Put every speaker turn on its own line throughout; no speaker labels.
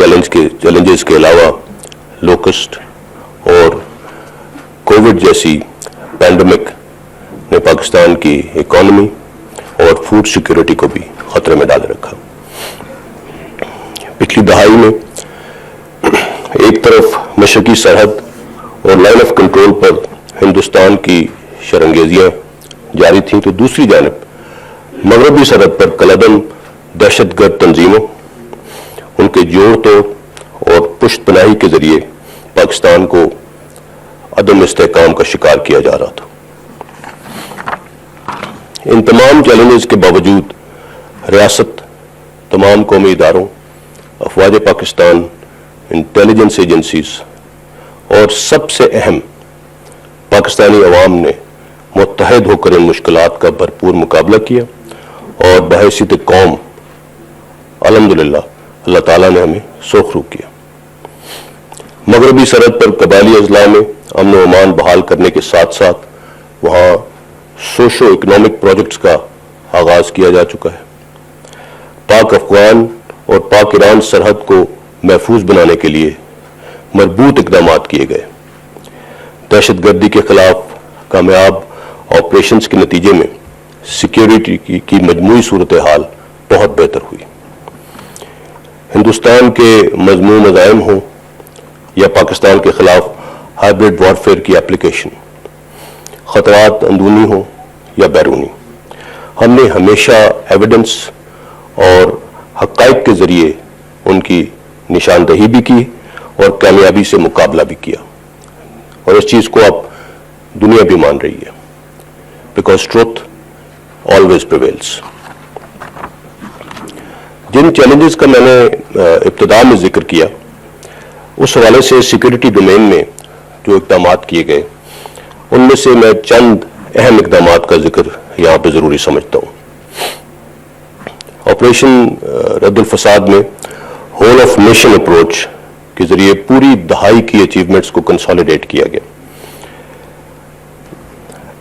Challenges کے علاوہ locust اور کووڈ جیسی پینڈیمک نے پاکستان کی اکانومی اور فوڈ سیکیورٹی کو بھی خطرے میں ڈالے رکھا. پچھلی دہائی میں ایک طرف مشرقی سرحد اور لائن آف کنٹرول پر ہندوستان کی شرنگیزیاں جاری تھیں تو دوسری جانب مغربی سرحد پر کالعدم دہشت گرد تنظیموں، ان کے جوڑ توڑ اور پشت پناہی کے ذریعے پاکستان کو عدم استحکام کا شکار کیا جا رہا تھا. ان تمام چیلنجز کے باوجود ریاست، تمام قومی اداروں، افواج پاکستان، انٹیلیجنس ایجنسیز اور سب سے اہم پاکستانی عوام نے متحد ہو کر ان مشکلات کا بھرپور مقابلہ کیا اور بحیثیت قوم الحمدللہ اللہ تعالیٰ نے ہمیں سرخرو کیا. مغربی سرحد پر قبائلی اضلاع میں امن و امان بحال کرنے کے ساتھ ساتھ وہاں سوشو اکنامک پروجیکٹس کا آغاز کیا جا چکا ہے. پاک افغان اور پاک ایران سرحد کو محفوظ بنانے کے لیے مربوط اقدامات کیے گئے. دہشت گردی کے خلاف کامیاب آپریشنز کے نتیجے میں سیکیورٹی کی مجموعی صورتحال بہت بہتر ہوئی. ہندوستان کے مذموم عزائم ہوں یا پاکستان کے خلاف ہائبرڈ وارفیئر کی اپلیکیشن، خطرات اندرونی ہوں یا بیرونی، ہم نے ہمیشہ ایویڈنس اور حقائق کے ذریعے ان کی نشاندہی بھی کی اور کامیابی سے مقابلہ بھی کیا. اور اس چیز کو اب دنیا بھی مان رہی ہے، بیکاز ٹروتھ آلویز پریویلز. جن چیلنجز کا میں نے ابتدا میں ذکر کیا اس حوالے سے سیکیورٹی ڈومین میں جو اقدامات کیے گئے ان میں سے میں چند اہم اقدامات کا ذکر یہاں پہ ضروری سمجھتا ہوں. آپریشن رد الفساد میں ہول آف نیشن اپروچ کے ذریعے پوری دہائی کی اچیومنٹس کو کنسالیڈیٹ کیا گیا.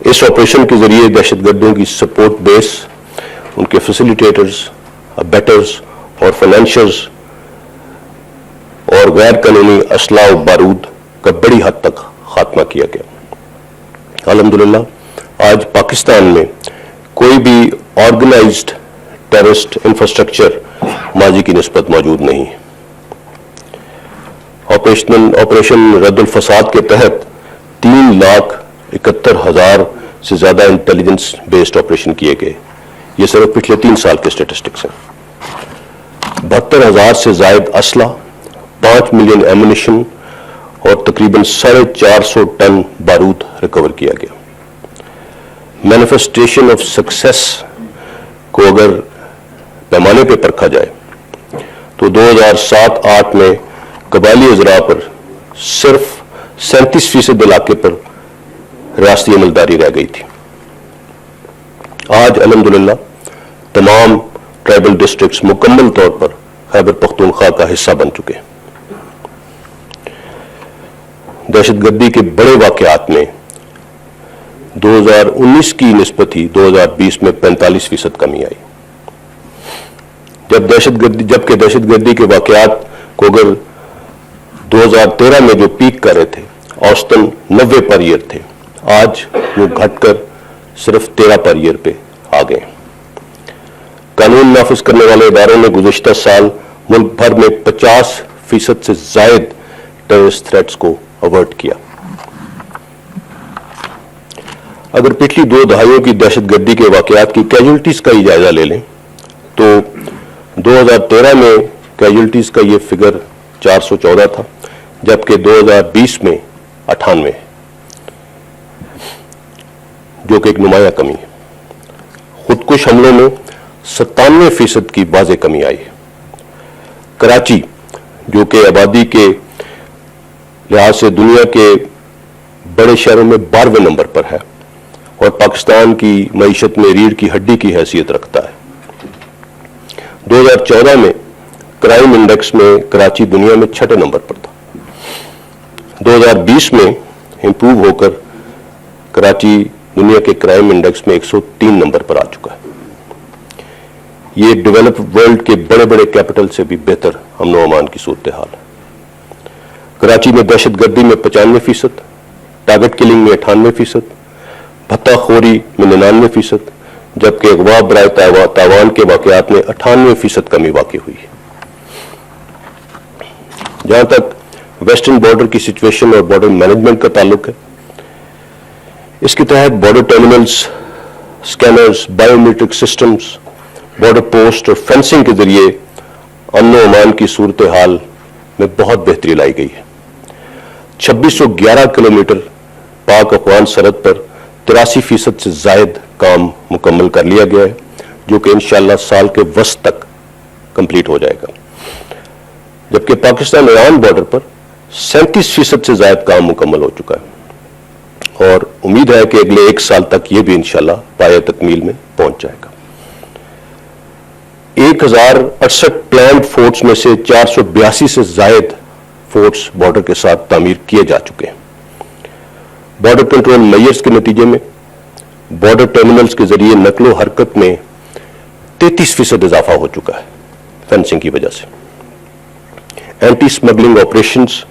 اس آپریشن کے ذریعے دہشت گردوں کی سپورٹ بیس، ان کے فیسیلیٹیٹرز، بیٹرز اور فائنینشرز اور غیر قانونی اسلحہ و بارود کا بڑی حد تک خاتمہ کیا گیا. الحمدللہ آج پاکستان میں کوئی بھی آرگنائزڈ ٹیررسٹ انفراسٹرکچر ماضی کی نسبت موجود نہیں ہے. آپریشن رد الفساد کے تحت 3,71,000 سے زیادہ انٹیلیجنس بیسڈ آپریشن کیے گئے. یہ صرف پچھلے 3 سال کے اسٹیٹسٹکس ہیں. 72,000 سے زائد اسلحہ، 5 ملین ایمونیشن اور تقریباً 450 ٹن بارود ریکور کیا گیا. مینیفیسٹیشن آف سکسیس کو اگر پیمانے پہ پرکھا جائے تو 2007-8 میں قبائلی اضلاع پر صرف 37% علاقے پر ریاستی عملداری رہ گئی تھی. آج الحمدللہ تمام ٹرائبل ڈسٹرکٹس مکمل طور پر خیبر پختونخوا کا حصہ بن چکے ہیں. دہشت گردی کے بڑے واقعات میں 2019 کی نسبت ہی 2020 میں 45% کمی آئی. جبکہ دہشت گردی کے واقعات کو اگر 2013 میں جو پیک کر رہے تھے اوسطاً 90 پر ایئر تھے، آج وہ گھٹ کر صرف 13 پر ایئر پہ آ گئے. قانون نافذ کرنے والے اداروں نے گزشتہ سال ملک بھر میں 50% سے زائد ٹیررسٹ تھریٹس کو اوارٹ کیا. اگر پچھلی 2 دہائیوں کی دہشت گردی کے واقعات کی کیجولٹیز کا ہی جائزہ لے لیں تو 2013 میں کیجولٹیز کا یہ فگر 414 تھا، جبکہ 2020 میں 98، جو کہ ایک نمایاں کمی ہے. خودکش حملوں میں 97% کی واضح کمی آئی ہے. کراچی جو کہ آبادی کے لحاظ سے دنیا کے بڑے شہروں میں 12ویں نمبر پر ہے اور پاکستان کی معیشت میں ریڑھ کی ہڈی کی حیثیت رکھتا ہے، 2014 میں کرائم انڈیکس میں کراچی دنیا میں 6 نمبر پر تھا. 2020 میں امپروو ہو کر کراچی دنیا کے کرائم انڈیکس میں 103 نمبر پر آ چکا ہے. یہ ڈیولپ ورلڈ کے بڑے بڑے کیپٹل سے بھی بہتر امن و امان کی صورتحال ہے۔ کراچی میں دہشت گردی میں 95%، ٹارگٹ کلنگ میں 98%، بھتہ خوری میں 99%، جبکہ اغوا برائے تاوان کے واقعات میں 98% کمی واقع ہوئی ہے۔ جہاں تک ویسٹرن بارڈر کی سچویشن اور بارڈر مینجمنٹ کا تعلق ہے، اس کے تحت border terminals, scanners, biometric systems, border post اور فینسنگ کے ذریعے امن و امان کی صورتحال میں بہت بہتری لائی گئی ہے۔ 2611 کلومیٹر پاک افغان سرحد پر 83% سے زائد کام مکمل کر لیا گیا ہے، جو کہ انشاءاللہ سال کے وسط تک کمپلیٹ ہو جائے گا، جبکہ پاکستان ایران بارڈر پر 37% سے زائد کام مکمل ہو چکا ہے، اور امید ہے کہ اگلے 1 سال تک یہ بھی انشاءاللہ پایہ تکمیل میں پہنچ جائے گا۔ 1068 پلانڈ فورٹس میں سے 482 سے زائد فورٹس بارڈر کے ساتھ تعمیر کیے جا چکے ہیں۔ بارڈر کنٹرول میئرز کے نتیجے میں بارڈر ٹرمینلز کے ذریعے نقل و حرکت میں 33% اضافہ ہو چکا ہے فینسنگ کی وجہ سے۔ اینٹی سمگلنگ آپریشنز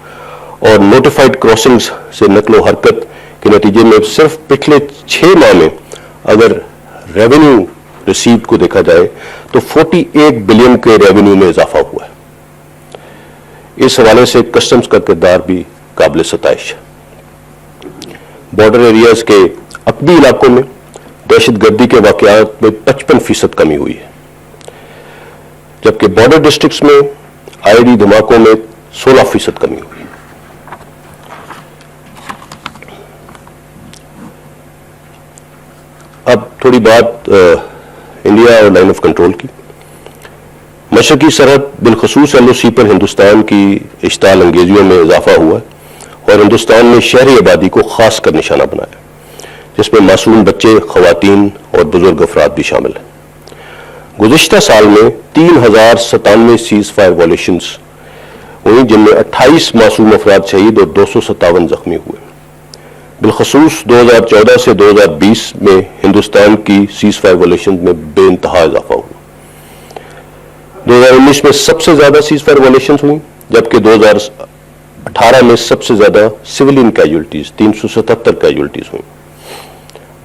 اور نوٹیفائڈ کراسنگز سے نقل و حرکت کے نتیجے میں صرف پچھلے 6 ماہ میں اگر ریونیو ریسیوڈ کو دیکھا جائے تو 48 بلین کے ریونیو میں اضافہ ہوا ہے۔ اس حوالے سے کسٹمز کا کردار بھی قابل ستائش ہے۔ بارڈر ایریاز کے عقبی علاقوں میں دہشت گردی کے واقعات میں 55% کمی ہوئی ہے، جبکہ بارڈر ڈسٹرکٹس میں آئی ڈی دھماکوں میں 16% کمی ہوئی ہے۔ اب تھوڑی بات انڈیا اور لائن آف کنٹرول کی۔ مشرقی سرحد بالخصوص ایل او سی پر ہندوستان کی اشتعال انگیزیوں میں اضافہ ہوا ہے، اور ہندوستان نے شہری آبادی کو خاص کر نشانہ بنایا، جس میں معصوم بچے، خواتین اور بزرگ افراد بھی شامل ہیں۔ گزشتہ سال میں 3097 سیز فائر وائلیشنز ہوئی، جن میں 28 معصوم افراد شہید اور 257 زخمی ہوئے۔ بالخصوص 2014 سے 2020 میں ہندوستان کی سیز فائر وائلیشنز میں بے انتہا اضافہ ہوا۔ 2019 میں سب سے زیادہ سیز فائر وائلیشنز ہوئی، جبکہ 2018 میں سب سے زیادہ سویلین کیجولٹیز 377 کیجولٹیز ہوئیں۔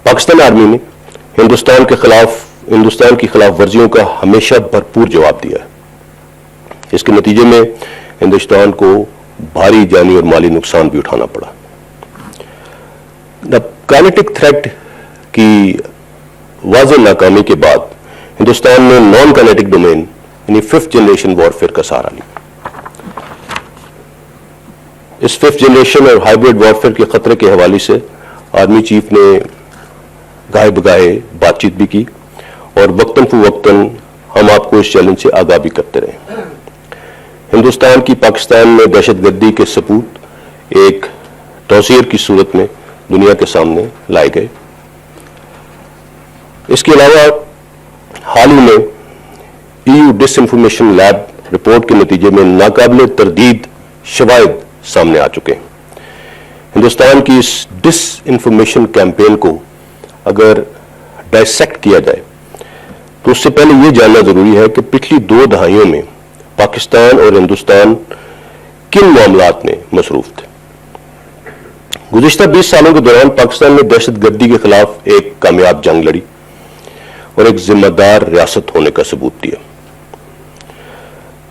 پاکستان آرمی نے ہندوستان کی خلاف ورزیوں کا ہمیشہ بھرپور جواب دیا ہے۔ اس کے نتیجے میں ہندوستان کو بھاری جانی اور مالی نقصان بھی اٹھانا پڑا۔ کائنیٹک تھریٹ کی واضح ناکامی کے بعد ہندوستان نے نان کائنیٹک ڈومین یعنی 5th جنریشن وارفیئر کا سہارا لیا۔ اس 5th جنریشن اور ہائیبرڈ وارفیئر کے خطرے کے حوالے سے آرمی چیف نے گاہے بگاہے بات چیت بھی کی، اور وقتاً فوقتاً ہم آپ کو اس چیلنج سے آگاہ بھی کرتے رہے۔ ہندوستان کی پاکستان میں دہشت گردی کے ثبوت ایک ڈوسیئر کی صورت میں دنیا کے سامنے لائے گئے۔ اس کے علاوہ حال ہی میں EU disinformation lab report کے نتیجے میں ناقابل تردید شواہد سامنے آ چکے ہیں۔ ہندوستان کی اس ڈس انفارمیشن کیمپین کو اگر ڈائسیکٹ کیا جائے تو اس سے پہلے یہ جاننا ضروری ہے کہ پچھلی 2 دہائیوں میں پاکستان اور ہندوستان کن معاملات میں مصروف تھے۔ گزشتہ 20 سالوں کے دوران پاکستان نے دہشت گردی کے خلاف ایک کامیاب جنگ لڑی اور ایک ذمہ دار ریاست ہونے کا ثبوت دیا۔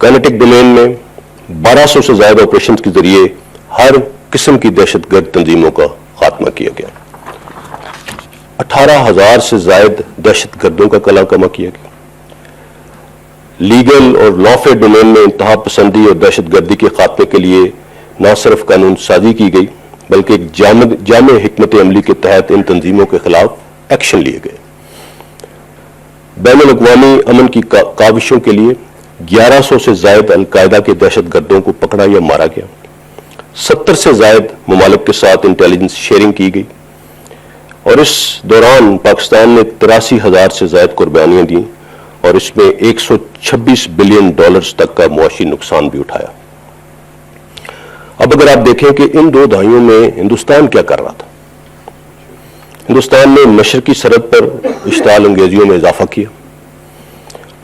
کائنیٹک ڈومین میں 1200 سے زائد آپریشنز کے ذریعے ہر قسم کی دہشت گرد تنظیموں کا خاتمہ کیا گیا۔ 18,000 سے زائد دہشت گردوں کا کلا کما کیا گیا۔ لیگل اور لافیئر ڈومین میں انتہا پسندی اور دہشت گردی کے خاتمے کے لیے نہ صرف قانون سازی کی گئی بلکہ ایک جامع حکمت عملی کے تحت ان تنظیموں کے خلاف ایکشن لیے گئے۔ بین الاقوامی امن کی کاوشوں کے لیے 1100 سے زائد القاعدہ کے دہشت گردوں کو پکڑا یا مارا گیا۔ 70 سے زائد ممالک کے ساتھ انٹیلیجنس شیئرنگ کی گئی، اور اس دوران پاکستان نے 83,000 سے زائد قربانیاں دیں اور اس میں $126 بلین تک کا معاشی نقصان بھی اٹھایا۔ اب اگر آپ دیکھیں کہ ان 2 دہائیوں میں ہندوستان کیا کر رہا تھا، ہندوستان نے مشرقی سرحد پر اشتعال انگیزیوں میں اضافہ کیا،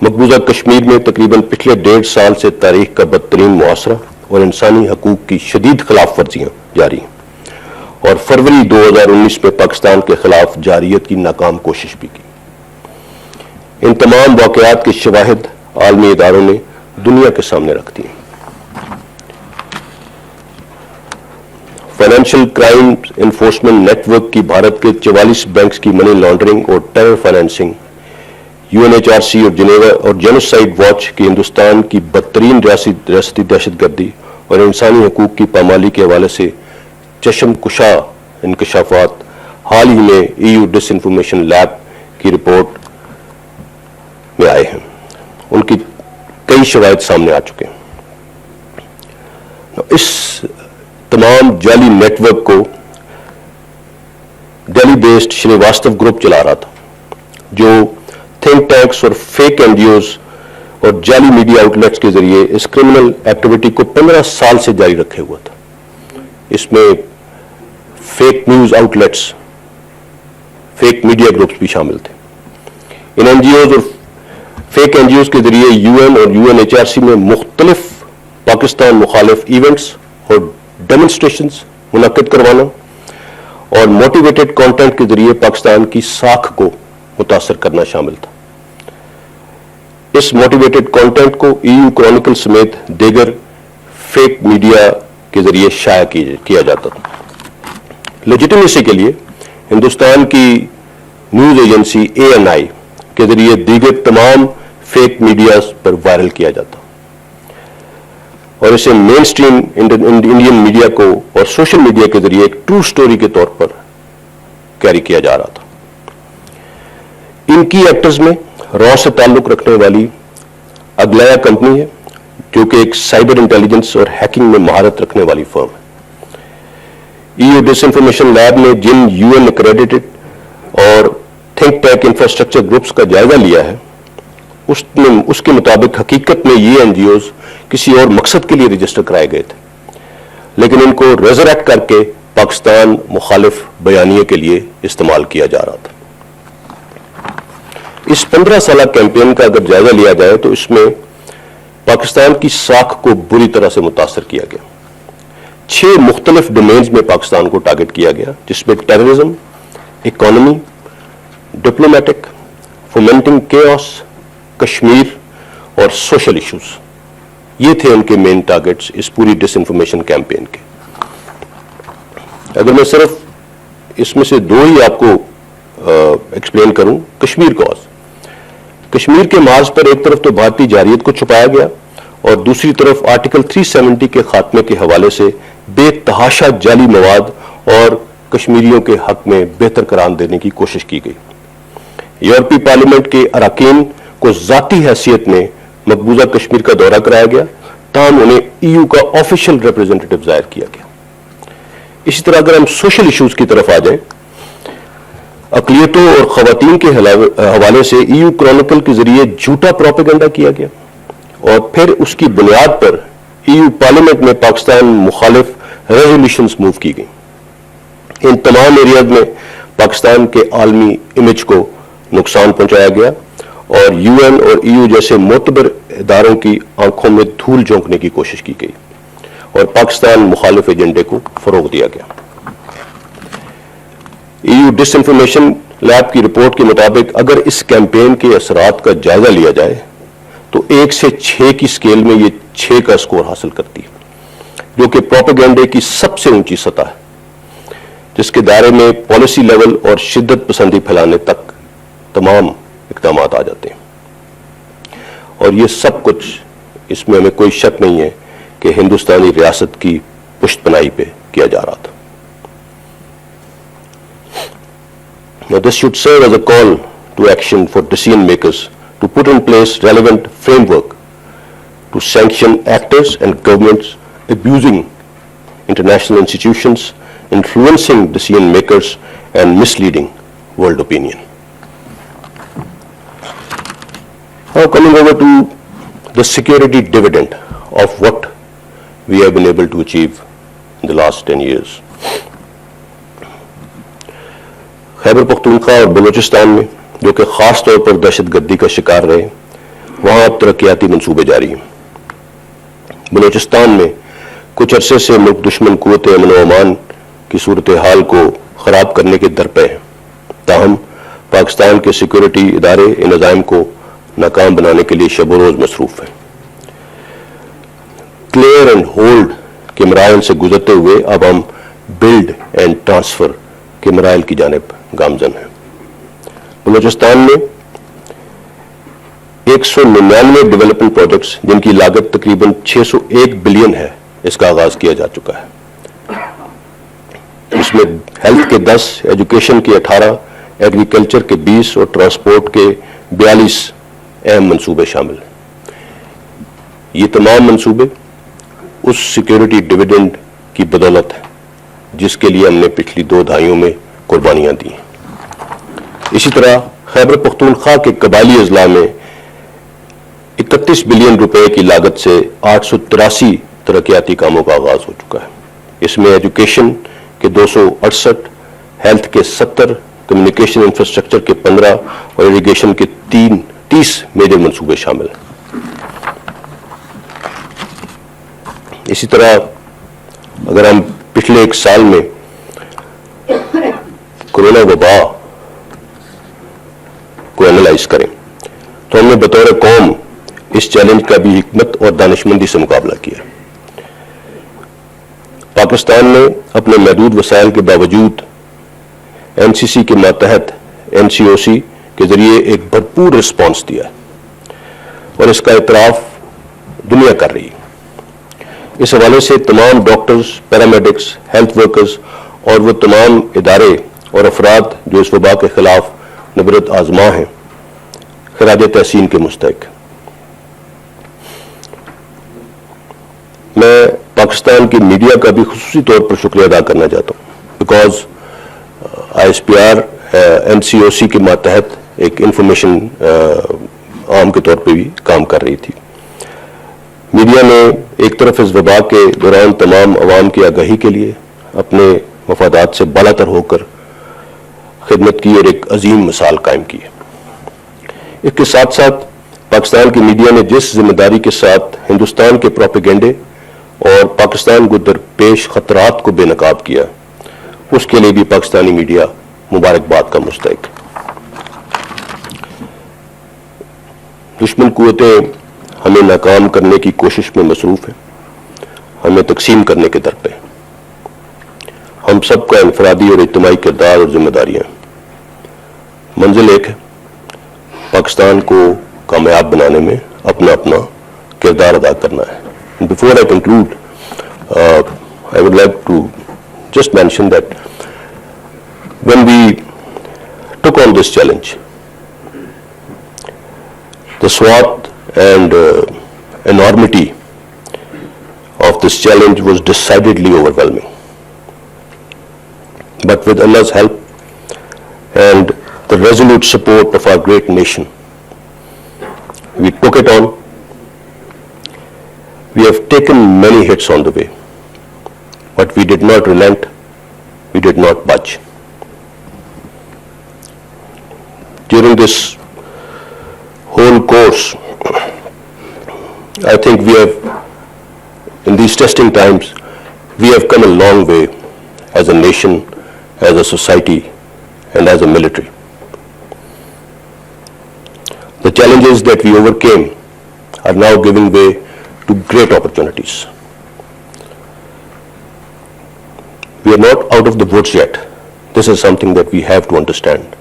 مقبوضہ کشمیر میں تقریباً پچھلے 1.5 سال سے تاریخ کا بدترین محاصرہ اور انسانی حقوق کی شدید خلاف ورزیاں جاری ہیں، اور فروری 2019 میں پاکستان کے خلاف جارحیت کی ناکام کوشش بھی کی۔ ان تمام واقعات کے شواہد عالمی اداروں نے دنیا کے سامنے رکھ دیے۔ Financial crime enforcement network کی بھارت کے 44 بینکس کی منی لانڈرنگ اور ٹیرر فائنینسنگ، UNHRC اور جنیوا اور جینوسائیڈ واچ کی ہندوستان کی بدترین ریاستی دہشت گردی اور انسانی حقوق کی پامالی کے حوالے سے چشم کشا انکشافات حال ہی میں EU ڈس انفارمیشن لیب کی رپورٹ میں آئے ہیں۔ ان کی کئی شواہد سامنے آ چکے ہیں۔ اس تمام جعلی نیٹ ورک کو دہلی بیسڈ شری واستو گروپ چلا رہا تھا، جو تھنک ٹینکس اور فیک NGOs اور جعلی میڈیا آؤٹ لیٹس کے ذریعے اس کرمنل ایکٹیویٹی کو 15 سال سے جاری رکھے ہوا تھا۔ اس میں fake news out let's, fake media groups بھی شامل تھے۔ ان NGOs اور فیک NGOs کے ذریعے UN اور UNHRC میں مختلف پاکستان مخالف ایونٹس اور ڈیمونسٹریشنز منعقد کروانا اور موٹیویٹڈ کانٹینٹ کے ذریعے پاکستان کی ساکھ کو متاثر کرنا شامل تھا۔ اس موٹیویٹڈ کانٹینٹ کو EU کرونیکل سمیت دیگر فیک میڈیا کے ذریعے شائع کیا جاتا تھا۔ لیجیٹیمیسی کے لیے ہندوستان کی نیوز ایجنسی ANI کے ذریعے دیگر تمام فیک میڈیا پر وائرل کیا جاتا اور اسے مین سٹریم انڈین میڈیا کو اور سوشل میڈیا کے ذریعے ایک ٹرو سٹوری کے طور پر کیری کیا جا رہا تھا۔ ان کی ایکٹرز میں را سے تعلق رکھنے والی اگلایا کمپنی ہے، جو کہ ایک سائبر انٹیلیجنس اور ہیکنگ میں مہارت رکھنے والی فرم ہے۔ EU ڈس انفارمیشن لیب نے جن UN ایکریڈیٹڈ اور تھنک ٹینک انفراسٹرکچر گروپس کا جائزہ لیا ہے، اس کے مطابق حقیقت میں یہ NGOs کسی اور مقصد کے لیے رجسٹر کرائے گئے تھے، لیکن ان کو ریزریکٹ کر کے پاکستان مخالف بیانیے کے لیے استعمال کیا جا رہا تھا۔ اس 15 سالہ کیمپین کا اگر جائزہ لیا جائے تو اس میں پاکستان کی ساکھ کو بری طرح سے متاثر کیا گیا۔ 6 مختلف ڈومینز میں پاکستان کو ٹارگٹ کیا گیا، جس میں terrorism, economy, diplomatic, fomenting chaos, Kashmir اور سوشل ایشوز۔ یہ تھے ان کے مین ٹارگٹس اس پوری ڈس انفارمیشن کیمپین کے۔ اگر میں صرف اس میں سے 2 ہی آپ کو ایکسپلین کروں، کشمیر کاز۔ کشمیر کے محاذ پر ایک طرف تو بھارتی جارحیت کو چھپایا گیا اور دوسری طرف آرٹیکل 370 کے خاتمے کے حوالے سے بے تحاشا جعلی مواد اور کشمیریوں کے حق میں بہتر قرار دینے کی کوشش کی گئی۔ یورپی پارلیمنٹ کے اراکین کو ذاتی حیثیت میں مقبوضہ کشمیر کا دورہ کرایا گیا، تاہم انہیں EU کا آفیشیل ریپرزینٹیٹو ظاہر کیا گیا۔ اسی طرح اگر ہم سوشل ایشوز کی طرف آ جائیں، اقلیتوں اور خواتین کے حوالے سے EU کرونیکل کے ذریعے جھوٹا پروپیگنڈا کیا گیا اور پھر اس کی بنیاد پر EU پارلیمنٹ میں پاکستان مخالف ریزولوشنز موو کی گئی۔ ان تمام ایریاز میں پاکستان کے عالمی امیج کو نقصان پہنچایا گیا اور UN اور EU جیسے معتبر اداروں کی آنکھوں میں دھول جھونکنے کی کوشش کی گئی اور پاکستان مخالف ایجنڈے کو فروغ دیا گیا۔ EU ڈس انفارمیشن لیب کی رپورٹ کے مطابق اگر اس کیمپین کے اثرات کا جائزہ لیا جائے تو 1 سے 6 کی سکیل میں یہ 6 کا سکور حاصل کرتی ہے، جو کہ پروپیگنڈے کی سب سے اونچی سطح ہے، جس کے دائرے میں پالیسی لیول اور شدت پسندی پھیلانے تک تمام اقدامات آ جاتے ہیں۔ اور یہ سب کچھ، اس میں ہمیں کوئی شک نہیں ہے کہ ہندوستانی ریاست کی پشت پناہی پہ کیا جا رہا تھا۔ Now this should serve as a call to action for decision makers to put in place relevant framework to sanction actors and governments abusing international institutions, influencing decision makers and misleading world opinion. Now coming over to the security dividend of what we have been able to achieve in the last 10 years. Khyber Pakhtunkhwa اور بلوچستان میں، جو کہ خاص طور پر دہشت گردی کا شکار رہے وہاں اب ترقیاتی منصوبے جاری ہیں. بلوچستان میں کچھ عرصے سے ملک دشمن قوت امن و امان کی صورتحال کو خراب کرنے کے درپے ہیں. تاہم پاکستان کے سیکورٹی ادارے ان عزائم کو ناکام بنانے کے لیے شب و روز مصروف ہیں. کلیئر اینڈ ہولڈ کے مراحل سے گزرتے ہوئے اب ہم بلڈ اینڈ ٹرانسفر کے مراحل کی جانب گامزن ہیں. بلوچستان میں 199 ڈیولپمنٹ پروجیکٹس جن کی لاگت تقریباً 601 بلین ہے اس کا آغاز کیا جا چکا ہے. اس میں ہیلتھ کے 10، ایجوکیشن کے 18، ایگریکلچر کے 20 اور ٹرانسپورٹ کے 42 اہم منصوبے شامل ہیں. یہ تمام منصوبے اس سیکیورٹی ڈویڈنڈ کی بدولت ہے جس کے لیے ہم نے پچھلی 2 دہائیوں میں قربانیاں دی ہیں. اسی طرح خیبر پختونخوا کے قبائلی اضلاع میں 31 بلین روپے کی لاگت سے 883 ترقیاتی کاموں کا آغاز ہو چکا ہے. اس میں ایجوکیشن کے 268، ہیلتھ کے 70، کمیونیکیشن انفراسٹرکچر کے 15 اور اریگیشن کے 30 میجر منصوبے شامل ہیں. اسی طرح اگر ہم پچھلے 1 سال میں کورونا وبا کو اینالائز کریں تو ہم نے بطور قوم اس چیلنج کا بھی حکمت اور دانشمندی سے مقابلہ کیا. پاکستان نے اپنے محدود وسائل کے باوجود این سی سی کے ماتحت NCOC کے ذریعے ایک بھرپور رسپانس دیا اور اس کا اعتراف دنیا کر رہی ہے. اس حوالے سے تمام ڈاکٹرز، پیرامیڈکس، ہیلتھ ورکرز اور وہ تمام ادارے اور افراد جو اس وبا کے خلاف نبرد آزما ہیں خراج تحسین کے مستحق. میں پاکستان کی میڈیا کا بھی خصوصی طور پر شکریہ ادا کرنا چاہتا ہوں بیکاز ISPR NCOC کے ماتحت ایک انفارمیشن عام کے طور پہ بھی کام کر رہی تھی. میڈیا نے ایک طرف اس وبا کے دوران تمام عوام کی آگاہی کے لیے اپنے مفادات سے بالاتر ہو کر خدمت کی اور ایک عظیم مثال قائم کی ہے. اس کے ساتھ ساتھ پاکستان کی میڈیا نے جس ذمہ داری کے ساتھ ہندوستان کے پروپیگنڈے اور پاکستان کو درپیش خطرات کو بے نقاب کیا اس کے لیے بھی پاکستانی میڈیا مبارکباد کا مستحق. دشمن قوتیں ہمیں ناکام کرنے کی کوشش میں مصروف ہیں، ہمیں تقسیم کرنے کے در پہ. ہم سب کا انفرادی اور اجتماعی کردار اور ذمہ داریاں. منزل ایک ہے، پاکستان کو کامیاب بنانے میں اپنا اپنا کردار ادا کرنا ہے. Before I conclude, I would like to just mention that when we took on this challenge, the SWAT and enormity of this challenge was decidedly overwhelming. But with Allah's help and the resolute support of our great nation, we took it on. We have taken many hits on the way, but we did not relent, we did not budge. During this whole course, I think we have, in these testing times, we have come a long way as a nation, as a society, and as a military. The challenges that we overcame are now giving way to great opportunities. We are not out of the woods yet. This is something that we have to understand.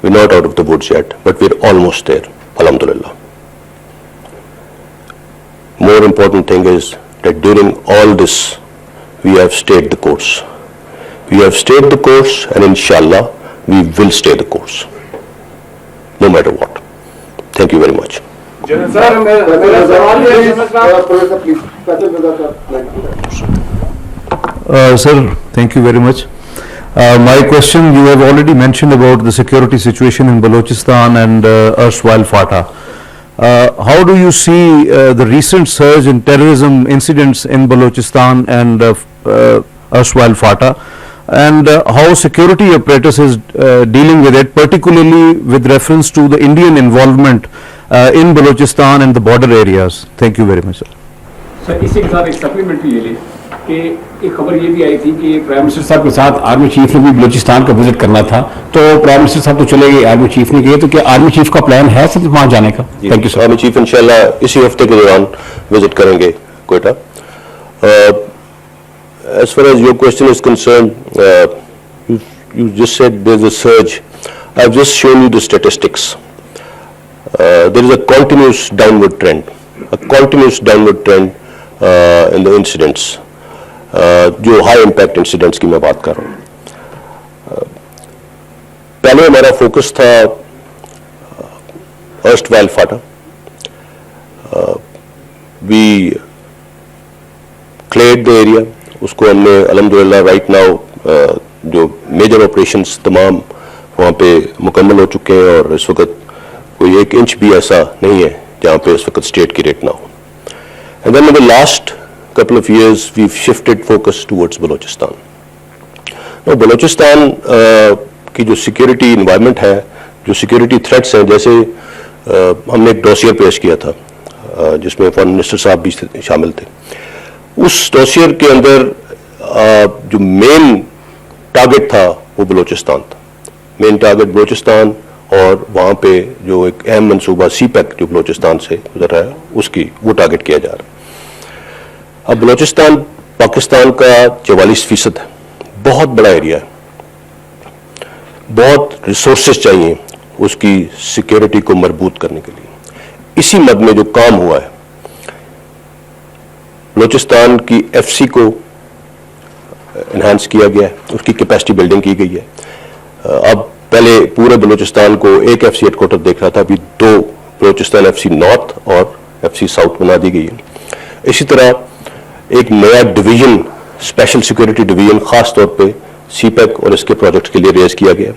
We're not out of the woods yet, but we're almost there, alhamdulillah. More important thing is that during all this, we have stayed the course. We have stayed the course, and inshallah, we will stay the course, no matter what. Thank you very much.
Sir, thank you very much. My question, you have already mentioned about the security situation in Balochistan and erstwhile FATA. How do you see the recent surge in terrorism incidents in Balochistan and erstwhile FATA, and how security apparatus is dealing with it, particularly with reference to the Indian involvement in Balochistan and the border areas? Thank you very much, sir.
سر اسی کے ساتھ ایک supplementary یہ لیں کہ ایک خبر یہ بھی آئی تھی کہ پرائم منسٹر صاحب کے ساتھ آرمی چیف نے بھی بلوچستان کا وزٹ کرنا تھا, تو پرائم منسٹر صاحب تو چلے گئے, آرمی چیف نے گئے, تو کیا آرمی چیف کا پلان ہے سر وہاں جانے کا؟
Thank you sir. Army chief انشاءاللہ اسی ہفتے کے دوران وزٹ کریں گے Quetta. As far as your question is concerned, you just said there's a surge. I've just shown you the statistics. There is a continuous downward trend in the incidents, جو high impact incidents کی میں بات کر رہا ہوں. پہلے ہمارا focus تھا erstwhile FATA. We cleared the area. اس کو ہم نے الحمدللہ رائٹ ناؤ جو میجر آپریشنس تمام وہاں پہ مکمل ہو چکے ہیں, اور اس وقت کوئی 1 انچ بھی ایسا نہیں ہے جہاں پہ اس وقت اسٹیٹ کی ریٹ نہ ہو. And then in the last couple of years we've shifted focus towards Balochistan. Now Balochistan کی جو سیکیورٹی انوائرمنٹ ہے, جو سیکیورٹی تھریٹس ہیں, جیسے ہم نے ایک ڈوسیئر پیش کیا تھا جس میں فارن منسٹر صاحب بھی شامل تھے. اس ڈوسیئر کے اندر جو مین ٹارگٹ تھا وہ بلوچستان تھا. مین ٹارگٹ بلوچستان, اور وہاں پہ جو ایک اہم منصوبہ سی پیک جو بلوچستان سے گزر رہا ہے اس کی وہ ٹارگٹ کیا جا رہا ہے. اب بلوچستان پاکستان کا 44% ہے, بہت بڑا ایریا ہے, بہت ریسورسز چاہیے اس کی سیکیورٹی کو مربوط کرنے کے لیے. اسی مد میں جو کام ہوا ہے, بلوچستان کی ایف سی کو انہانس کیا گیا ہے, اس کی کیپیسٹی بلڈنگ کی گئی ہے. اب پہلے پورے بلوچستان کو ایک ایف سی ہیڈ کوارٹر دیکھ رہا تھا, ابھی 2 بلوچستان ایف سی نارتھ اور ایف سی ساؤتھ بنا دی گئی ہے. اسی طرح ایک نیا ڈویژن, اسپیشل سیکورٹی ڈویژن خاص طور پہ سی پیک اور اس کے پروجیکٹس کے لیے ریز کیا گیا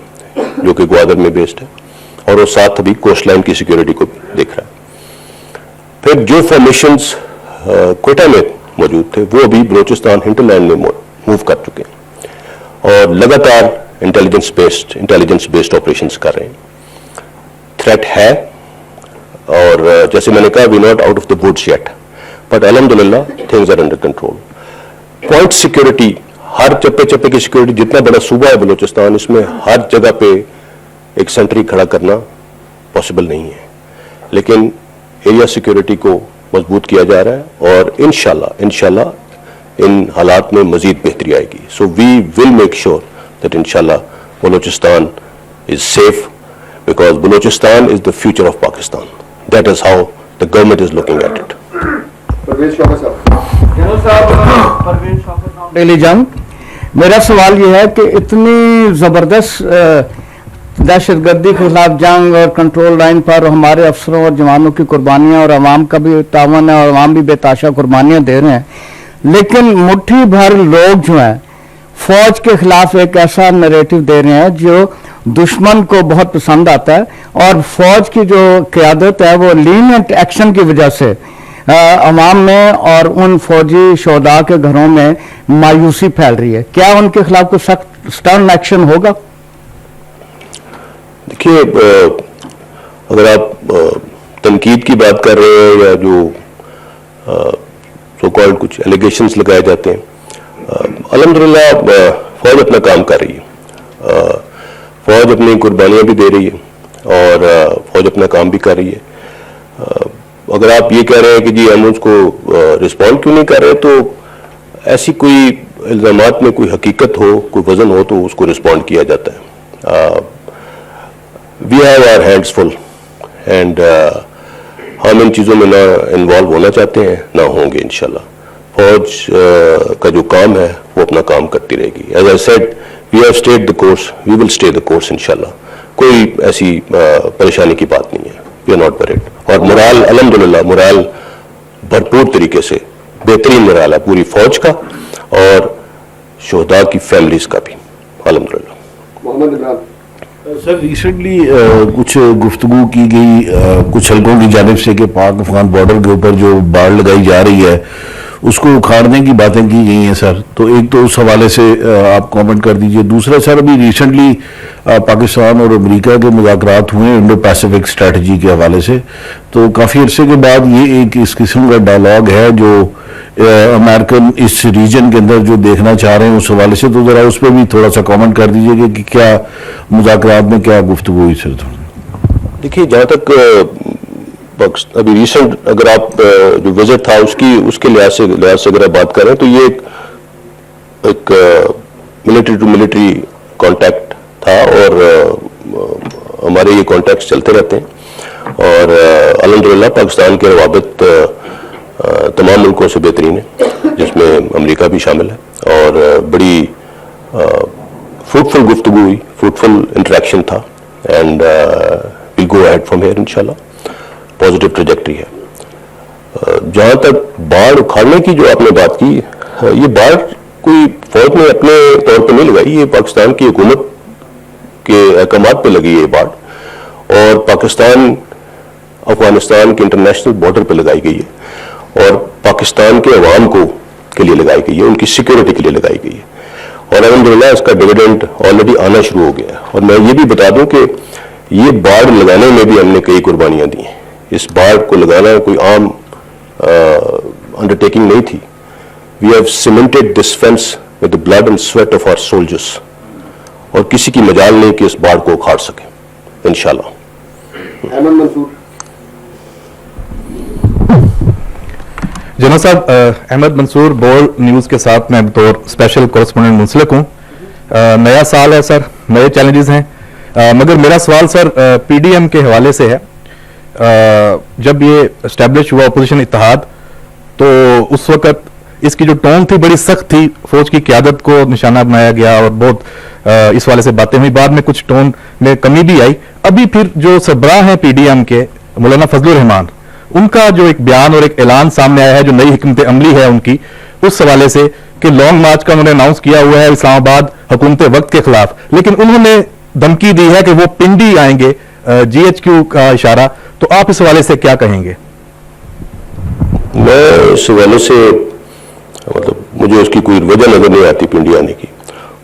جو کہ گوادر میں بیسڈ ہے, اور وہ ساتھ ابھی کوسٹ لائن کی سیکورٹی کو بھی دیکھ رہا ہے. پھر جو فارمیشنز کوئٹہ میں موجود تھے وہ ابھی بلوچستان ہنٹر لینڈ میں موو کر چکے ہیں, اور لگاتار انٹیلیجنس بیسڈ آپریشنز کر رہے ہیں. تھریٹ ہے, اور جیسے میں نے کہا we not out of the woods yet, but الحمدللہ things are under control. Point security, ہر چپے چپے کی سیکورٹی, جتنا بڑا صوبہ ہے بلوچستان, اس میں ہر جگہ پہ ایک سینٹری کھڑا کرنا پاسبل نہیں ہے, لیکن ایریا سیکورٹی کو مضبوط کیا جا رہا ہے, اور انشاءاللہ ان حالات میں مزید بہتری آئے گی. So we will make sure that انشاءاللہ Balochistan is safe, because Balochistan is the future of Pakistan. That is how the government is looking at it.
Daily Jang, میرا سوال یہ ہے کہ اتنی زبردست دہشت گردی کے خلاف جنگ اور کنٹرول لائن پر ہمارے افسروں اور جوانوں کی قربانیاں اور عوام کا بھی تعاون ہے, اور عوام بھی بے تحاشا قربانیاں دے رہے ہیں, لیکن مٹھی بھر لوگ جو ہیں فوج کے خلاف ایک ایسا نریٹو دے رہے ہیں جو دشمن کو بہت پسند آتا ہے, اور فوج کی جو قیادت ہے وہ لینینٹ ایکشن کی وجہ سے عوام میں اور ان فوجی شہداء کے گھروں میں مایوسی پھیل رہی ہے. کیا ان کے خلاف کوئی سخت سٹرن ایکشن ہوگا؟
دیکھیے, اگر آپ تنقید کی بات کر رہے ہیں یا جو سو کالڈ کچھ ایلیگیشنز لگائے جاتے ہیں, الحمدللہ فوج اپنا کام کر رہی ہے, فوج اپنی قربانیاں بھی دے رہی ہے, اور فوج اپنا کام بھی کر رہی ہے. اگر آپ یہ کہہ رہے ہیں کہ جی ہم اس کو رسپونڈ کیوں نہیں کر رہے, تو ایسی کوئی الزامات میں کوئی حقیقت ہو, کوئی وزن ہو, تو اس کو رسپونڈ کیا جاتا ہے. We have our hands full, and ہم ان چیزوں میں نہ انوالو ہونا چاہتے ہیں, نہ ہوں گے انشاءاللہ. فوج کا جو کام ہے وہ اپنا کام کرتی رہے گی. As I said, we have stayed the course, we will stay the course انشاءاللہ. کوئی ایسی پریشانی کی بات نہیں ہے, وی آر ناٹ ورڈ. اور مرال الحمدللہ مرال بھرپور طریقے سے, بہترین مرال ہے پوری فوج کا اور شہداء کی فیملیز کا بھی الحمدللہ.
محمد عمران
سر, ریسنٹلی کچھ گفتگو کی گئی کچھ حلقوں کی جانب سے کہ پاک افغان بارڈر کے اوپر جو باڑ لگائی جا رہی ہے اس کو اکھاڑنے کی باتیں کی گئی ہیں سر. تو ایک تو اس حوالے سے آپ کامنٹ کر دیجئے. دوسرا سر, ابھی ریسنٹلی پاکستان اور امریکہ کے مذاکرات ہوئے انڈو پیسیفک اسٹریٹجی کے حوالے سے, تو کافی عرصے کے بعد یہ ایک اس قسم کا ڈائلاگ ہے جو امریکن اس ریجن کے اندر جو دیکھنا چاہ رہے ہیں اس حوالے سے. تو ذرا اس پہ بھی تھوڑا سا کامنٹ کر دیجئے کہ کیا مذاکرات میں کیا گفتگو ہوئی سر.
دیکھیے, جہاں تک ابھی ریسنٹ اگر آپ جو وزٹ تھا اس کے لحاظ سے اگر آپ بات کریں تو یہ ایک ملٹری ٹو ملٹری کانٹیکٹ تھا, اور ہمارے یہ کانٹیکٹس چلتے رہتے ہیں, اور الحمدللہ پاکستان کے روابط تمام ملکوں سے بہترین ہے, جس میں امریکہ بھی شامل ہے, اور بڑی فروٹفل گفتگو ہوئی, فروٹفل انٹریکشن تھا, and we'll go ahead from here انشاءاللہ. پازیٹیو ٹریجیکٹری ہے. جہاں تک باڑ اکھاڑنے کی جو آپ نے بات کی, یہ باڑ کوئی فوج نے اپنے طور پہ نہیں لگائی, یہ پاکستان کی حکومت کے احکامات پہ لگی ہے یہ باڑ, اور پاکستان افغانستان کے انٹرنیشنل بارڈر پہ لگائی گئی ہے, اور پاکستان کے عوام کے لیے لگائی گئی ہے, ان کی سیکورٹی کے لیے لگائی گئی ہے, اور الحمدللہ اس کا ڈویڈنڈ آلریڈی آنا شروع ہو گیا ہے. اور میں یہ بھی بتا دوں کہ یہ باڑ لگانے میں بھی ہم نے کئی قربانیاں دی ہیں. اس باڑ کو لگانا کوئی عام انڈرٹیکنگ نہیں تھی. We have cemented this fence with the blood and sweat of our soldiers, اور کسی کی مجال نہیں کہ اس باڑ کو اکھاڑ سکے انشاءاللہ.
احمد منصور.
جناب صاحب, احمد منصور بول نیوز کے ساتھ میں بطور اسپیشل کورسپونڈنٹ منسلک ہوں. نیا سال ہے سر, نئے چیلنجز ہیں, مگر میرا سوال سر پی ڈی ایم کے حوالے سے ہے. جب یہ اسٹیبلش ہوا اپوزیشن اتحاد, تو اس وقت اس کی جو ٹون تھی بڑی سخت تھی, فوج کی قیادت کو نشانہ بنایا گیا, اور بہت اس والے سے باتیں ہوئی. بعد میں کچھ ٹون میں کمی بھی آئی. ابھی پھر جو سربراہ ہیں پی ڈی ایم کے, مولانا فضل الرحمان, ان کا جو ایک بیان اور ایک اعلان سامنے آیا ہے جو نئی حکمت عملی ہے ان کی, اس حوالے سے کہ لانگ مارچ کا انہوں نے اناؤنس کیا ہوا ہے اسلام آباد حکومت وقت کے خلاف, لیکن انہوں نے دھمکی دی ہے کہ وہ پنڈی آئیں گے, جی ایچ کیو کا اشارہ. تو آپ اس حوالے سے کیا کہیں گے؟
میں اس حوالے سے مطلب مجھے اس کی کوئی وجہ نظر نہیں آتی پنڈی آنے کی,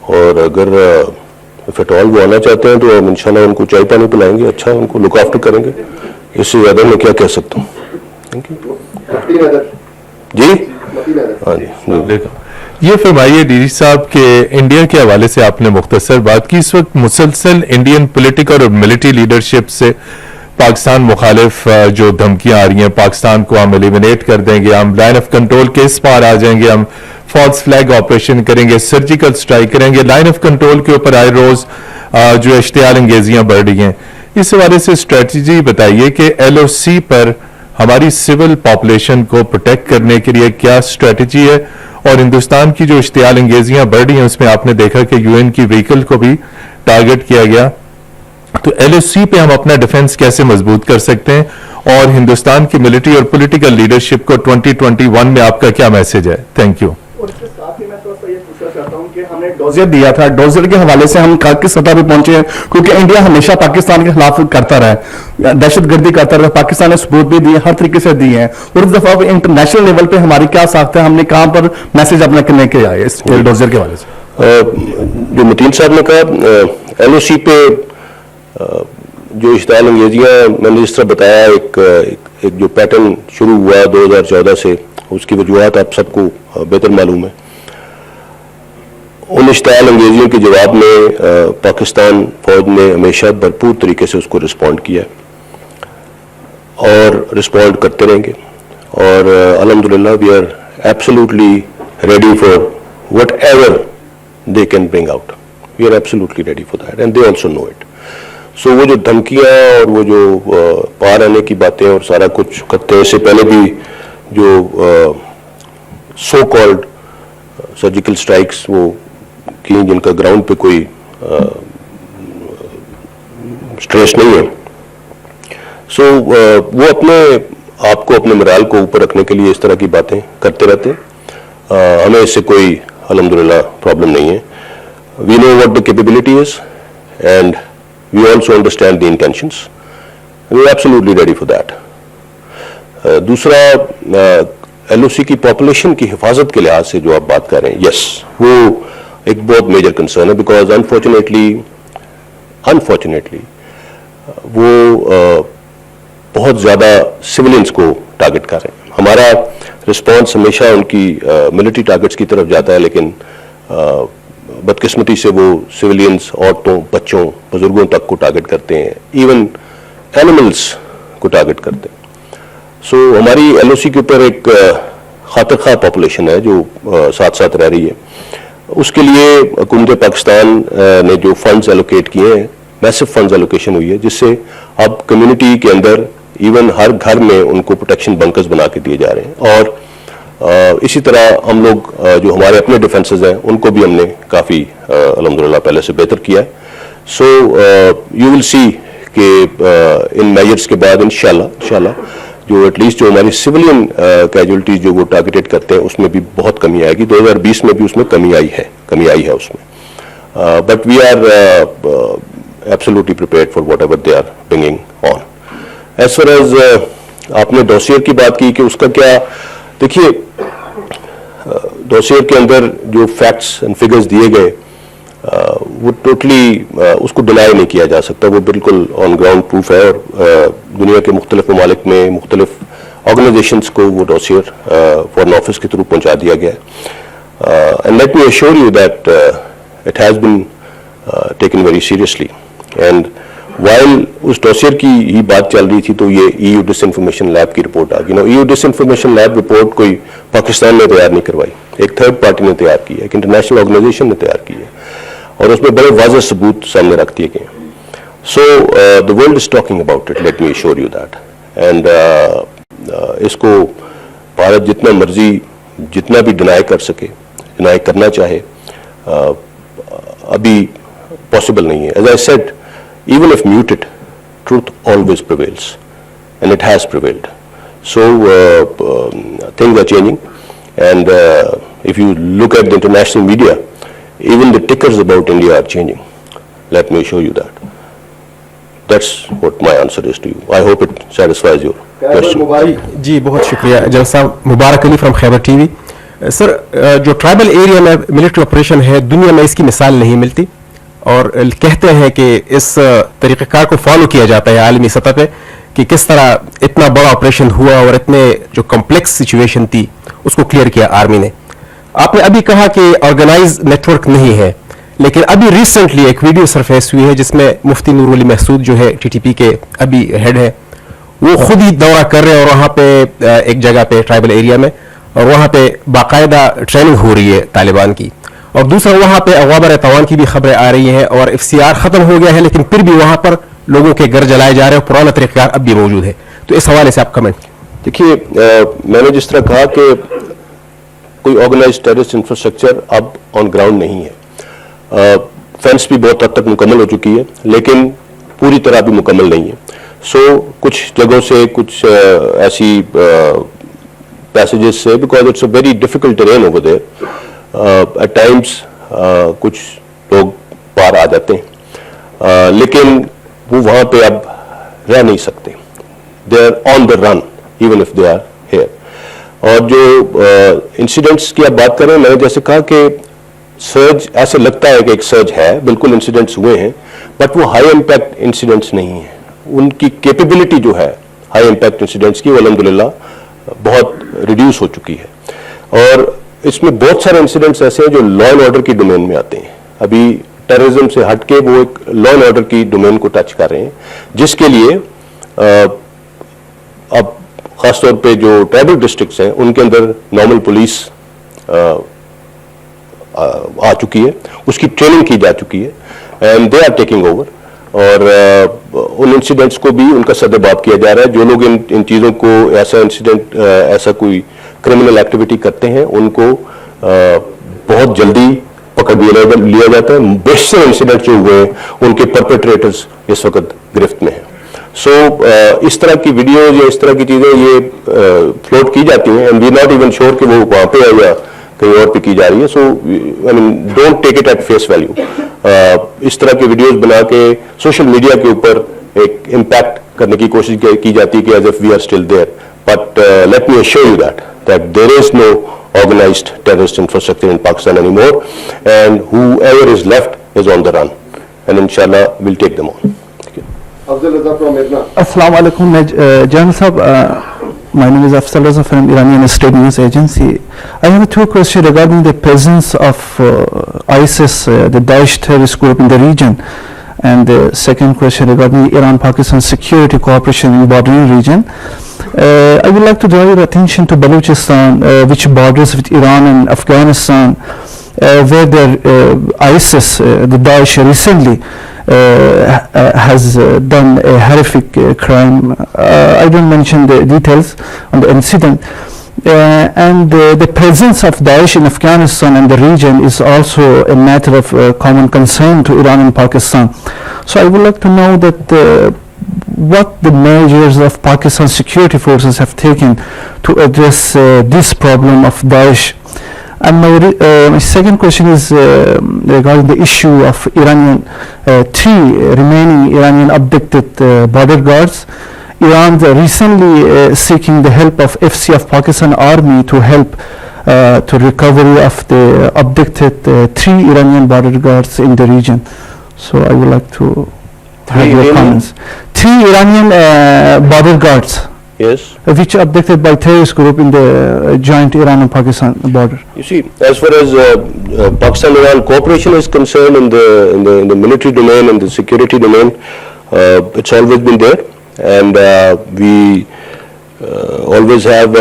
اور اگر اف ایٹ آل وہ آنا چاہتے ہیں تو ہم انشاءاللہ ان کو چائے پانی پلائیں گے, اچھا ان کو لک آفٹر کریں گے. اس سے زیادہ میں کیا کہہ سکتا ہوں. جی ہاں جی.
یہ فرمائیے ڈی جی صاحب کہ انڈیا کے حوالے سے آپ نے مختصر بات کی. اس وقت مسلسل انڈین پولیٹیکل اور ملٹری لیڈرشپ سے پاکستان مخالف جو دھمکیاں آ رہی ہیں, پاکستان کو ہم ایلیمنیٹ کر دیں گے, ہم لائن آف کنٹرول کے اس پار آ جائیں گے, ہم فالس فلیگ آپریشن کریں گے, سرجیکل سٹرائک کریں گے, لائن آف کنٹرول کے اوپر آئے روز جو اشتعال انگیزیاں بڑھ رہی ہیں. اس حوالے سے اسٹریٹجی بتائیے کہ ایل او سی پر ہماری سول پاپولیشن کو پروٹیکٹ کرنے کے لیے کیا اسٹریٹجی ہے, اور ہندوستان کی جو اشتعال انگیزیاں بڑھ رہی ہیں اس میں آپ نے دیکھا کہ یو این کی وہیکل کو بھی ٹارگٹ کیا گیا. تو ایل او سی پہ ہم اپنا ڈیفنس کیسے مضبوط کر سکتے ہیں, اور ہندوستان کی ملٹری اور پولیٹیکل لیڈرشپ کو 2021 میں آپ کا کیا میسج ہے؟ Thank you.
اور اس کے ساتھ ہی میں تھوڑا سا یہ پوچھنا چاہتا ہوں کہ ہم نے ڈوزر دیا تھا, ڈوزر کے حوالے سے ہم کس سطح پہ پہنچے ہیں, کیونکہ انڈیا ہمیشہ پاکستان کے خلاف کرتا رہا ہے, دہشت گردی کرتا رہا, پاکستان نے ثبوت بھی دیے, ہر طریقے سے دیے ہیں, اور اس دفعہ انٹرنیشنل لیول پہ ہماری کیا ساخت ہے, ہم نے کہاں پر میسج اپنا کرنے کے آئے اس ڈوزر کے حوالے سے؟
جو متین صاحب نے کہا, ایل او سی پہ جو اشتعال انگیزیاں میں نے جس طرح بتایا, ایک جو پیٹرن شروع ہوا 2014 سے, اس کی وجوہات آپ سب کو بہتر معلوم ہے. ان اشتعال انگیزیوں کے جواب میں پاکستان فوج نے ہمیشہ بھرپور طریقے سے اس کو رسپونڈ کیا, اور رسپونڈ کرتے رہیں گے, اور الحمدللہ we are absolutely ready for whatever they can bring out. We are absolutely ready for that and they also know it. So وہ جو دھمکیاں اور وہ جو پار آنے کی باتیں اور سارا کچھ کرتے ہیں, اس سے پہلے بھی جو سو کالڈ سرجیکل سٹرائکس وہ کی جن کا گراؤنڈ پہ کوئی سٹریس نہیں ہے. سو وہ اپنے آپ کو, اپنے مرال کو اوپر رکھنے کے لیے اس طرح کی باتیں کرتے رہتے ہیں. ہمیں اس سے کوئی الحمدللہ پرابلم نہیں ہے. We know what the capability is and we also understand the intentions. We are absolutely ready for that. دوسرا, LOC کی پاپولیشن کی حفاظت کے لحاظ سے جو آپ بات کر رہے ہیں, یس, وہ ایک بہت میجر کنسرن ہے, بیکاز انفارچونیٹلی وہ بہت زیادہ سویلینز کو ٹارگٹ کر رہے ہیں. ہمارا رسپانس ہمیشہ ان کی ملٹری ٹارگٹس کی طرف جاتا ہے, لیکن بدقسمتی سے وہ سویلینز, عورتوں, بچوں, بزرگوں تک کو ٹارگٹ کرتے ہیں, ایون اینیملز کو ٹارگٹ کرتے ہیں. سو ہماری LOC کے اوپر ایک خاطر خواہ پاپولیشن ہے جو ساتھ ساتھ رہ رہی ہے. اس کے لیے حکومت پاکستان نے جو فنڈز ایلوکیٹ کیے ہیں, میسو فنڈز ایلوکیشن ہوئی ہے, جس سے اب کمیونٹی کے اندر ایون ہر گھر میں ان کو پروٹیکشن بنکرز بنا کے دیے جا رہے ہیں. اور اسی طرح ہم لوگ جو ہمارے اپنے ڈیفنسز ہیں ان کو بھی ہم نے کافی الحمدللہ پہلے سے بہتر کیا ہے. سو یو ول سی کہ ان میجرز کے بعد انشاءاللہ جو ایٹ لیسٹ جو ہماری سویلین کیجولٹیز جو وہ ٹارگیٹڈ کرتے ہیں اس میں بھی بہت کمی آئے گی. 2020 میں بھی اس میں کمی آئی ہے اس میں. But we are absolutely prepared for whatever they are bringing on. As far as آپ نے ڈوسیئر کی بات کی کہ اس کا کیا, دیکھیے ڈوسیئر کے اندر جو فیکٹس اینڈ فگرز دیے گئے وہ ٹوٹلی اس کو ڈینائی نہیں کیا جا سکتا, وہ بالکل آن گراؤنڈ پروف ہے. اور دنیا کے مختلف ممالک میں مختلف آرگنائزیشنز کو وہ ڈوسیئر فارن آفس کے تھرو پہنچا دیا گیا ہے. And let me assure you that it has been taken very seriously. And while اس ڈوسیئر کی ہی بات چل رہی تھی تو یہ EU ڈس انفارمیشن لیب کی رپورٹ آ گئی. EU disinformation lab report کوئی پاکستان نے تیار نہیں کروائی, ایک تھرڈ پارٹی نے تیار کی ہے, ایک انٹرنیشنل آرگنائزیشن نے تیار کی ہے, اور اس میں بڑے واضح ثبوت سامنے رکھ دیے گئے. So the world is talking about it, let me assure you that. And اس کو بھارت جتنا مرضی جتنا بھی ڈینائی کر سکے, ڈینائی کرنا چاہے, ابھی پاسبل نہیں ہے. As I sad, even if muted, truth always prevails, and it has prevailed. So things are changing, and if you look at the international media, even the tickers about India are changing. Let me assure you that. That's what my answer is to you. I hope it satisfies your question.
جی بہت شکریہ general صاحب. مبارک علی from Khyber T V. Sir, جو tribal area میں military operation ہے دنیا میں اس کی مثال نہیں ملتی, اور کہتے ہیں کہ اس طریقہ کار کو فالو کیا جاتا ہے عالمی سطح پہ کہ کس طرح اتنا بڑا آپریشن ہوا اور اتنے جو کمپلیکس سچویشن تھی اس کو کلیئر کیا آرمی نے. آپ نے ابھی کہا کہ آرگنائز نیٹ ورک نہیں ہے, لیکن ابھی ریسنٹلی ایک ویڈیو سرفیس ہوئی ہے جس میں مفتی نور ولی محسود جو ہے TTP کے ابھی ہیڈ ہے, وہ خود ہی دورہ کر رہے ہیں, اور وہاں پہ ایک جگہ پہ ٹرائبل ایریا میں, اور وہاں پہ باقاعدہ ٹریننگ ہو رہی ہے طالبان کی. اور دوسرا وہاں پہ اغوابر توان کی بھی خبریں آ رہی ہیں, اور FCR ختم ہو گیا ہے لیکن پھر بھی وہاں پر لوگوں کے گھر جلائے جا رہے ہیں, پرانا طریقہ کار اب بھی موجود ہے. تو اس حوالے سے آپ کمنٹ.
دیکھیے, میں نے جس طرح کہا کہ کوئی آرگنائز ٹیررسٹ انفراسٹرکچر اب آن گراؤنڈ نہیں ہے. فینس بھی بہت حد تک مکمل ہو چکی ہے لیکن پوری طرح بھی مکمل نہیں ہے. سو کچھ جگہوں سے کچھ ایسی پیسیجز سے, because it's a very difficult terrain over there, at times کچھ لوگ پار آ جاتے ہیں, لیکن وہ وہاں پہ اب رہ نہیں سکتے. They are on the run even if they are here. اور جو انسیڈنٹس کی آپ بات کر رہے ہیں, میں نے جیسے کہا کہ سرج ایسے لگتا ہے کہ ایک سرج ہے, بالکل انسیڈنٹس ہوئے ہیں, بٹ وہ ہائی امپیکٹ انسیڈنٹس نہیں ہیں. ان کی کیپیبلٹی جو ہے ہائی امپیکٹ انسیڈنٹس کی, وہ الحمدللہ بہت ریڈیوس ہو چکی ہے. اور اس میں بہت سارے انسیڈنٹس ایسے ہیں جو لا اینڈ آرڈر کی ڈومین میں آتے ہیں. ابھی ٹیررزم سے ہٹ کے وہ ایک لا اینڈ آرڈر کی ڈومین کو ٹچ کر رہے ہیں, جس کے لیے اب خاص طور پہ جو ٹرائبل ڈسٹرکٹس ہیں ان کے اندر نارمل پولیس آ چکی ہے, اس کی ٹریننگ کی جا چکی ہے, and they are taking over. اور ان انسیڈنٹس کو بھی ان کا سدباب کیا جا رہا ہے. جو لوگ ان چیزوں کو ایسا انسیڈنٹ ایسا کوئی کرمنل ایکٹیویٹی کرتے ہیں ان کو بہت جلدی پکڑ لیا جاتا ہے. بیشتر انسیڈنٹ جو ہوئے ہیں ان کے پرپیٹریٹرز اس وقت گرفت میں ہیں. سو اس طرح کی ویڈیوز یا اس طرح کی چیزیں یہ فلوٹ کی جاتی ہیں, and we not even sure کہ وہ وہاں پہ ہے یا کہیں اور پہ کی جا رہی ہے. So I mean don't take it at face value. اس طرح کی ویڈیوز بنا کے سوشل میڈیا کے اوپر ایک امپیکٹ کرنے کی کوشش کی جاتی ہے کہ as if we are still there, but let me assure you that that there is no organized terrorist infrastructure in Pakistan anymore, and whoever is left is on the run, and inshallah we'll take them on.
Assalamu alaikum, General Sahab. My name is Afzal Raza from Iranian State News Agency. I have two questions regarding the presence of ISIS, the Daesh terrorist group in the region, and the second question regarding Iran-Pakistan security cooperation in bordering region. I would like to draw your attention to Balochistan, which borders with Iran and Afghanistan, where ISIS, the Daesh, recently has done a horrific crime. I don't mention the details on the incident. And the presence of Daesh in Afghanistan and the region is also a matter of common concern to Iran and Pakistan. So I would like to know that what the measures of Pakistan security forces have taken to address this problem of Daesh. And my second question is regarding the issue of three remaining Iranian abducted border guards. Iran recently seeking the help of FC of Pakistan Army to help to recovery of the abducted three Iranian border guards in the region. So I would like to have your comments. Three Iranian border guards.
Yes.
Which are abducted by terrorist group in the joint Iran and Pakistan border.
You see, as far as Pakistan-Iran cooperation is concerned in the military domain and the security domain, it's always been there, and we always have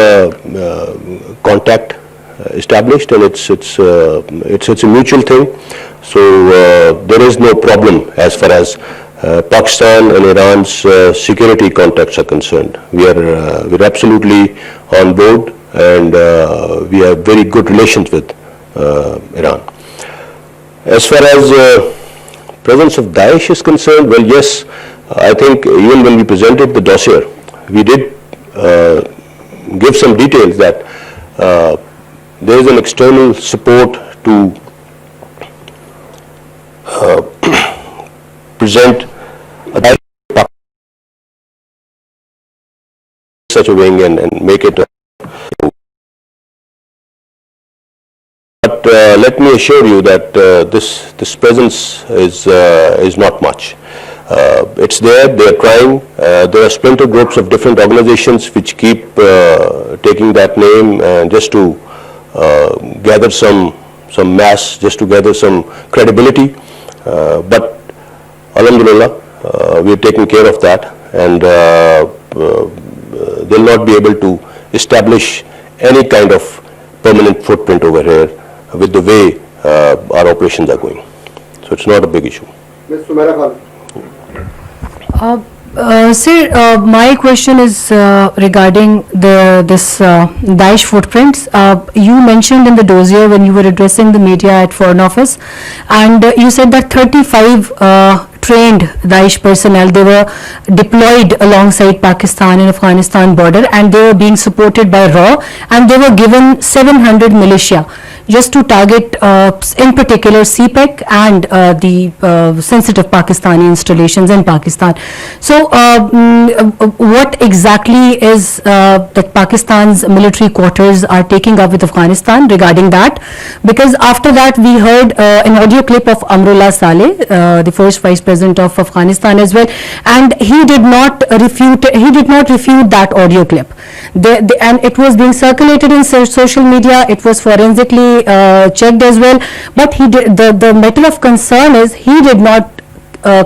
contact established, and it's a mutual thing. So there is no problem as far as Pakistan and Iran's security contacts are concerned. We're absolutely on board, and we have very good relations with Iran. As far as presence of Daesh is concerned, well, yes, I think even when we presented the dossier, we did give some details that there is an external support to present such a wing and make it. But let me assure you that this presence is not much. It's there. They are trying. There are splinter groups of different organizations which keep taking that name just to gather some mass, just to gather some credibility. But Alhamdulillah, we are taking care of that, and they'll not be able to establish any kind of permanent footprint over here with the way our operations are going. So it's not a big issue.
Ms. Sumaira Khan.
Sir, my question is regarding this Daesh footprints. You mentioned in the dossier when you were addressing the media at Foreign Office, and you said that 35 trained Daesh personnel, they were deployed alongside Pakistan and Afghanistan border, and they were being supported by RAW, and they were given 700 militia just to target in particular CPEC and the sensitive Pakistani installations in Pakistan. So what exactly is that Pakistan's military quarters are taking up with Afghanistan regarding that? Because after that we heard an audio clip of Amrullah Saleh, the first Vice President of Afghanistan as well, and he did not refute that audio clip. And it was being circulated in social media. It was forensically checked as well. But the matter of concern is he did not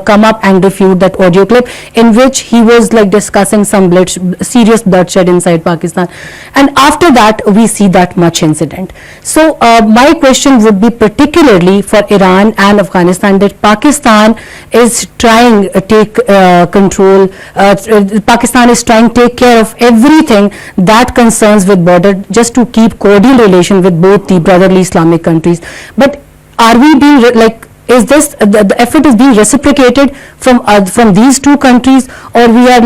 come up and refute that audio clip in which he was like discussing some serious bloodshed inside Pakistan, and after that we see that much incident. So my question would be particularly for Iran and Afghanistan, that Pakistan is trying to take control, Pakistan is trying to take care of everything that concerns with border, just to keep cordial relation with both the brotherly Islamic countries. But are we being is this the effort is being reciprocated from these two countries, or we are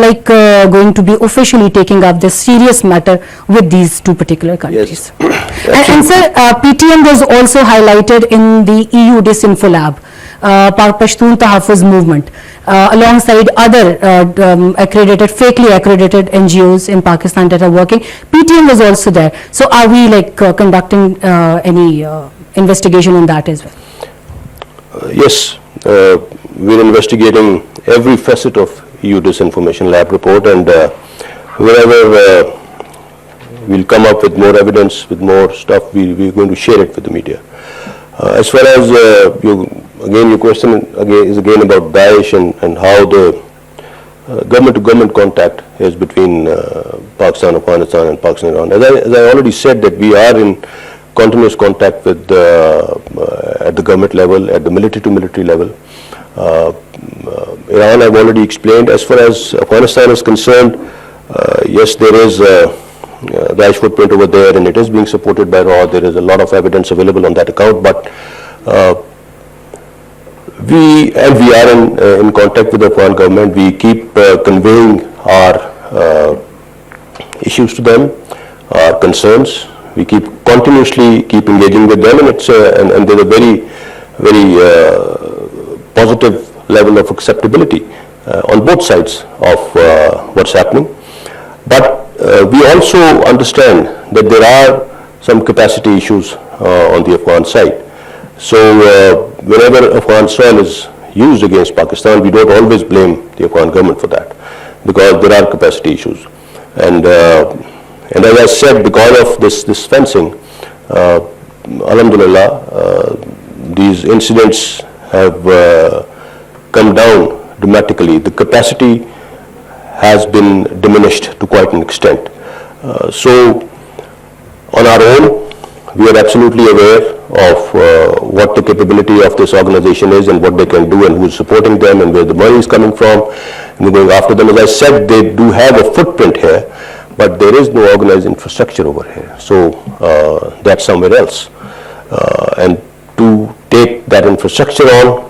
going to be officially taking up this serious matter with these two particular countries?
Yes.
And sir, PTM was also highlighted in the EU Disinfo Lab Pashtun Tahaffuz movement, alongside other accredited, fakely accredited NGOs in Pakistan that are working. PTM was also there. So are we conducting any investigation on that as well?
Yes, we're investigating every facet of EU Disinformation Lab report, and wherever we'll come up with more evidence, with more stuff, we're going to share it with the media. As far as your question is about Daesh and how the government-to-government contact is between Pakistan, Afghanistan, and Pakistan, Iran. As I already said, that we are in continuous contact with at the government level, at the military-to-military level. Iran, I've already explained. As far as Afghanistan is concerned, yes, there is Daesh footprint over there, and it is being supported by RAW. There is a lot of evidence available on that account, but we are in contact with the Afghan government. We keep conveying our issues to them, our concerns. We continuously keep engaging with them, and and there's a very positive level of acceptability on both sides of what's happening. But we also understand that there are some capacity issues on the Afghan side. So whenever Afghan soil is used against Pakistan, we don't always blame the Afghan government for that, because there are capacity issues. And as I said, because of this fencing, alhamdulillah, these incidents have come down dramatically. The capacity has been diminished to quite an extent. So on our own, we are absolutely aware of what the capability of this organization is and what they can do and who is supporting them and where the money is coming from. And we're going after them. As I said, they do have a footprint here, but there is no organized infrastructure over here. So that's somewhere else. And to take that infrastructure on,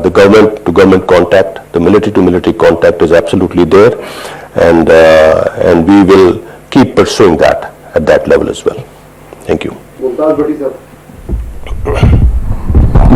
the government-to-government contact, the military-to-military contact is absolutely there, and we will keep pursuing that at that level as well. Thank you.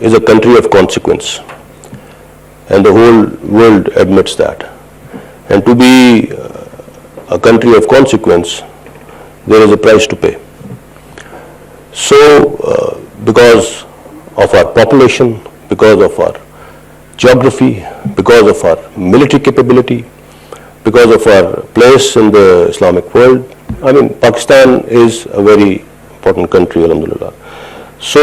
is a country of consequence, and the whole world admits that. And to be a country of consequence, there is a price to pay. So, because of our population, because of our geography, because of our military capability, because of our place in the Islamic world, I mean, Pakistan is a very important country, alhamdulillah. So,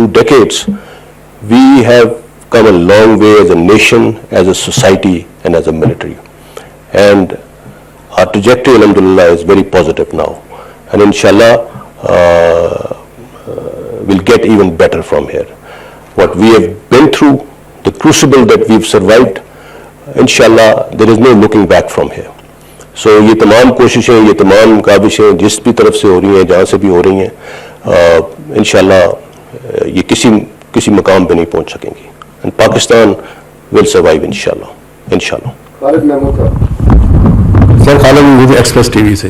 2 decades. We have come a long way as a nation, as a society, and as a military. And our trajectory, alhamdulillah, is very positive now. And inshallah, we'll get even better from here. what we have been through, the crucible that we've survived, inshallah there is no looking back from here. So یہ تمام کوششیں, یہ تمام کاوشیں جس بھی طرف سے ہو رہی ہیں, جہاں سے بھی ہو رہی ہیں, انشاءاللہ یہ کسی مقام پہ نہیں پہنچ سکیں گی. And Pakistan will survive inshallah.
خالد محمود صاحب. سر خالد محمود ایکسپریس ٹی وی سے.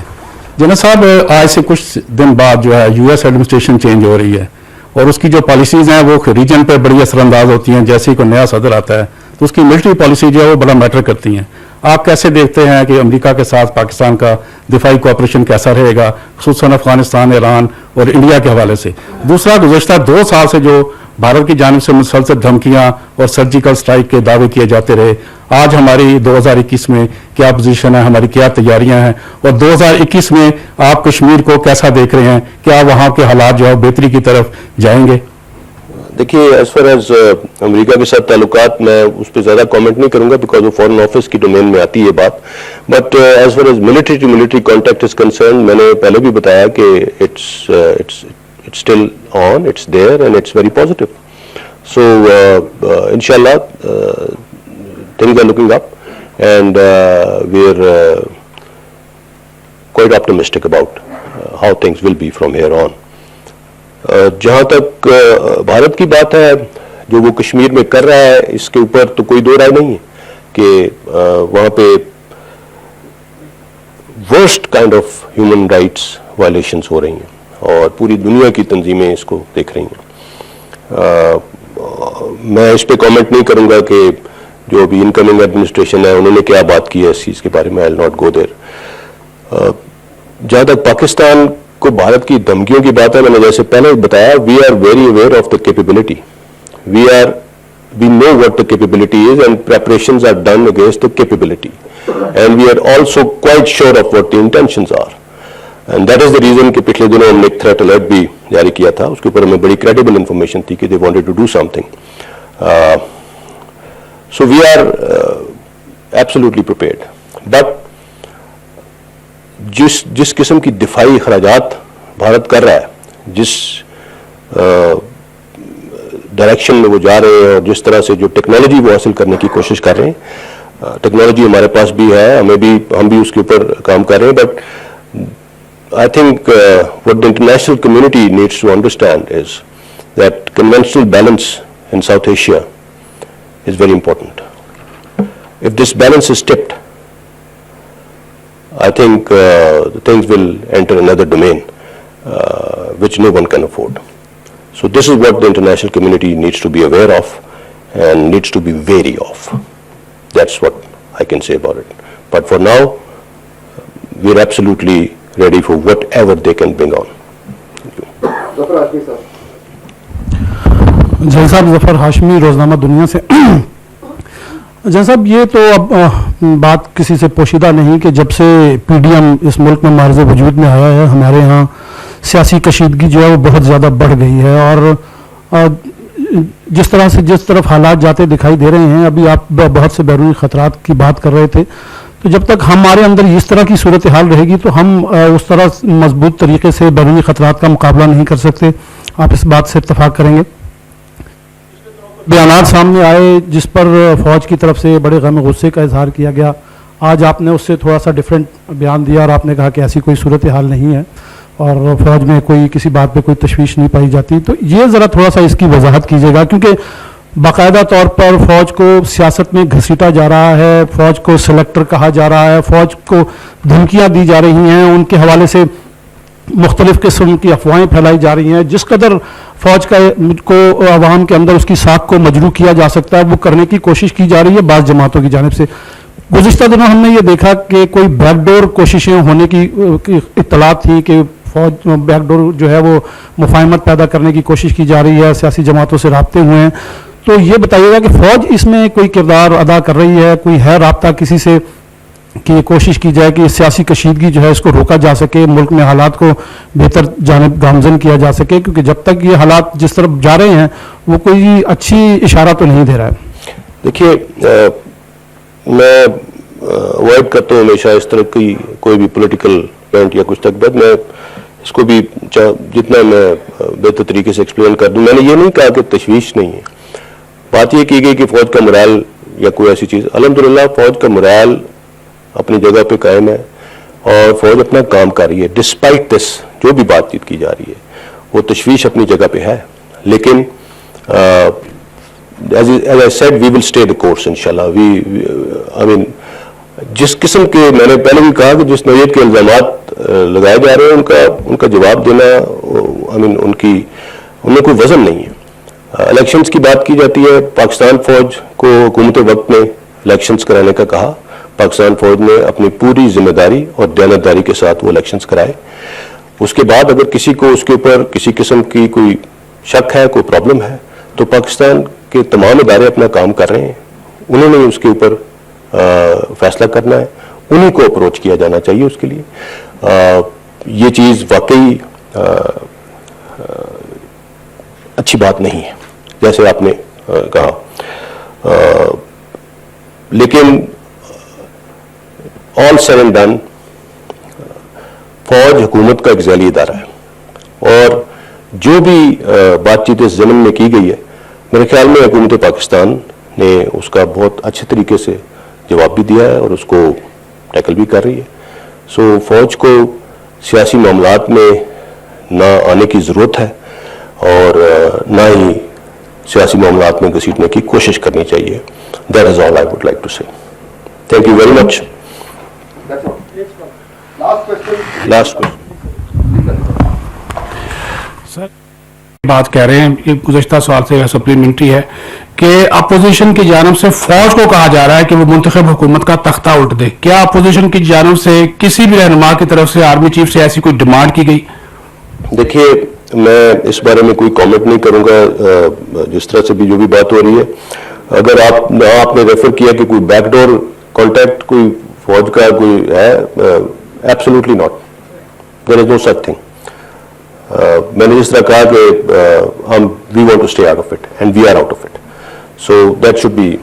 جناب صاحب, آج سے کچھ دن بعد جو ہے یو ایس ایڈمنسٹریشن چینج ہو رہی ہے اور اس کی جو پالیسیز ہیں وہ ریجن پہ بڑی اثر انداز ہوتی ہیں. جیسے ہی کوئی نیا صدر آتا ہے تو اس کی ملٹری پالیسی جو ہے وہ بڑا میٹر کرتی ہیں. آپ کیسے دیکھتے ہیں کہ امریکہ کے ساتھ پاکستان کا دفاعی کوآپریشن کیسا رہے گا, خصوصاً افغانستان, ایران اور انڈیا کے حوالے سے؟ دوسرا, گزشتہ 2 سال سے جو بھارت کی جانب سے مسلسل دھمکیاں اور سرجیکل سٹرائک کے دعوے کیے جاتے رہے, آج ہماری 2021 میں کیا پوزیشن ہے, ہماری کیا تیاریاں ہیں, اور 2021 میں آپ کشمیر کو کیسا دیکھ رہے ہیں؟ کیا وہاں کے حالات جو ہے بہتری کی طرف جائیں گے؟
دیکھیے, ایز فار ایز امریکہ کے ساتھ تعلقات, میں اس پہ زیادہ کامنٹ نہیں کروں گا بیکاز وہ فارن آفس کی ڈومین میں آتی ہے بات. But as far as military to military contact is concern, میں نے پہلے بھی بتایا کہ it's still on, it's there and it's very positive. So انشاءاللہ things are looking up and we are quite optimistic about how things will be from here on. جہاں تک بھارت کی بات ہے, جو وہ کشمیر میں کر رہا ہے اس کے اوپر تو کوئی دو رائے نہیں ہے کہ وہاں پہ worst kind of human rights violations ہو رہی ہیں اور پوری دنیا کی تنظیمیں اس کو دیکھ رہی ہیں. میں اس پہ کامنٹ نہیں کروں گا کہ جو ابھی انکمنگ ایڈمنسٹریشن ہے انہوں نے کیا بات کی ہے اس چیز کے بارے میں. I'll not go there. جہاں تک پاکستان کو بھارت کی دھمکیوں کی بات ہے, میں نے جیسے پہلے بتایا, we are very aware of the capability. We know what the capability is and preparations are done against the capability. And we are also quite sure of what the intentions are. And that is the reason کہ پچھلے دنوں ہم نے ایک threat alert بھی جاری کیا تھا, اس کے اوپر ہمیں بڑی کریڈیبل انفارمیشن تھی کہ they wanted to do something. So we are absolutely prepared. But جس قسم کی دفاعی اخراجات بھارت کر رہا ہے, جس ڈائریکشن میں وہ جا رہے ہیں اور جس طرح سے جو ٹیکنالوجی وہ حاصل کرنے کی کوشش کر رہے ہیں, ٹیکنالوجی ہمارے پاس بھی ہے, ہم بھی اس کے اوپر کام کر رہے ہیں. But I think what the international community needs to understand is that conventional balance in South Asia is very important. If this balance is tipped, I think things will enter another domain which no one can afford. So this is what the international community needs to be aware of and needs to be wary of. That's what I can say about it. But for now, we're absolutely ready for whatever they can bring on.
جن صاحب, ظفر ہاشمی, روزنامہ دنیا سے. جن صاحب, یہ تو اب بات کسی سے پوشیدہ نہیں کہ جب سے پی ڈی ایم اس ملک میں معرض وجود میں آیا ہے, ہمارے ہاں سیاسی کشیدگی جو ہے وہ بہت زیادہ بڑھ گئی ہے. اور جس طرح سے جس طرف حالات جاتے دکھائی دے رہے ہیں, ابھی آپ بہت سے بیرونی خطرات کی بات کر رہے تھے, تو جب تک ہمارے اندر اس طرح کی صورتحال رہے گی تو ہم اس طرح مضبوط طریقے سے بیرونی خطرات کا مقابلہ نہیں کر سکتے. آپ اس بات سے اتفاق کریں گے؟ بیانات سامنے آئے جس پر فوج کی طرف سے بڑے غم غصے کا اظہار کیا گیا, آج آپ نے اس سے تھوڑا سا ڈیفرنٹ بیان دیا اور آپ نے کہا کہ ایسی کوئی صورتحال نہیں ہے اور فوج میں کوئی کسی بات پہ کوئی تشویش نہیں پائی جاتی. تو یہ ذرا تھوڑا سا اس کی وضاحت کیجیے گا, کیونکہ باقاعدہ طور پر فوج کو سیاست میں گھسیٹا جا رہا ہے, فوج کو سلیکٹر کہا جا رہا ہے, فوج کو دھمکیاں دی جا رہی ہیں, ان کے حوالے سے مختلف قسم کی افواہیں پھیلائی جا رہی ہیں. جس قدر فوج کو عوام کے اندر اس کی ساکھ کو مجروح کیا جا سکتا ہے وہ کرنے کی کوشش کی جا رہی ہے بعض جماعتوں کی جانب سے. گزشتہ دنوں ہم نے یہ دیکھا کہ کوئی بیک ڈور کوششیں ہونے کی اطلاعات تھی کہ فوج بیک ڈور جو ہے وہ مفاہمت پیدا کرنے کی کوشش کی جا رہی ہے, سیاسی جماعتوں سے رابطے ہوئے ہیں. تو یہ بتائیے گا کہ فوج اس میں کوئی کردار ادا کر رہی ہے, کوئی ہے رابطہ کسی سے کہ یہ کوشش کی جائے کہ سیاسی کشیدگی جو ہے اس کو روکا جا سکے, ملک میں حالات کو بہتر جانب گامزن کیا جا سکے, کیونکہ جب تک یہ حالات جس طرف جا رہے ہیں وہ کوئی اچھی اشارہ تو نہیں دے رہا ہے.
دیکھیے, میں اوائڈ کرتا ہوں ہمیشہ اس طرح کی کوئی بھی پولیٹیکل پوائنٹ یا کچھ تک, بعد میں اس کو بھی جتنا میں بہتر طریقے سے ایکسپلین کر دوں. میں نے یہ نہیں کہا کہ تشویش نہیں ہے, بات یہ کی گئی کہ فوج کا مرال یا کوئی ایسی چیز, الحمدللہ فوج کا مرال اپنی جگہ پہ قائم ہے اور فوج اپنا کام کر رہی ہے. ڈسپائٹ دس جو بھی بات چیت کی جا رہی ہے وہ تشویش اپنی جگہ پہ ہے, لیکن as I said, we will stay the course inshallah. I mean, جس قسم کے, میں نے پہلے بھی کہا کہ جس نوعیت کے الزامات لگائے جا رہے ہیں ان کا جواب دینا, ان میں کوئی وزن نہیں ہے. الیکشنز کی بات کی جاتی ہے, پاکستان فوج کو حکومت وقت نے الیکشنز کرانے کا کہا, پاکستان فوج نے اپنی پوری ذمہ داری اور دیانتداری کے ساتھ وہ الیکشنز کرائے. اس کے بعد اگر کسی کو اس کے اوپر کسی قسم کی کوئی شک ہے, کوئی پرابلم ہے, تو پاکستان کے تمام ادارے اپنا کام کر رہے ہیں, انہوں نے اس کے اوپر فیصلہ کرنا ہے, انہی کو اپروچ کیا جانا چاہیے اس کے لیے. یہ چیز واقعی اچھی بات نہیں ہے جیسے آپ نے کہا, لیکن آل سیڈ اینڈ ڈن فوج حکومت کا ایک ذیلی ادارہ ہے اور جو بھی بات چیت اس ضمن میں کی گئی ہے میرے خیال میں حکومت پاکستان نے اس کا بہت اچھے طریقے سے جواب بھی دیا ہے اور اس کو ٹیکل بھی کر رہی ہے. سو فوج کو سیاسی معاملات میں نہ آنے کی ضرورت ہے اور نہ ہی سیاسی معاملات میں گھسیٹنے کی کوشش کرنی چاہیے. That is all I would like to say. Thank you very much. Last
بات کہہ رہے ہیں, یہ گزشتہ سوال سے سپلیمنٹری ہے کہ اپوزیشن کی جانب سے فوج کو کہا جا رہا ہے کہ وہ منتخب حکومت کا تختہ الٹ دے. کیا اپوزیشن کی جانب سے کسی بھی رہنما کی طرف سے آرمی چیف سے ایسی کوئی ڈیمانڈ کی گئی؟
دیکھیے, میں اس بارے میں کوئی کامنٹ نہیں کروں گا. جس طرح سے بھی جو بھی بات ہو رہی ہے, اگر آپ نے ریفر کیا کہ کوئی بیک ڈور کانٹیکٹ کوئی فوج کا کوئی ہے, absolutely not, there is no such thing. میں نے جس طرح کہا کہ we want to stay out of it and we are out of it, so that should be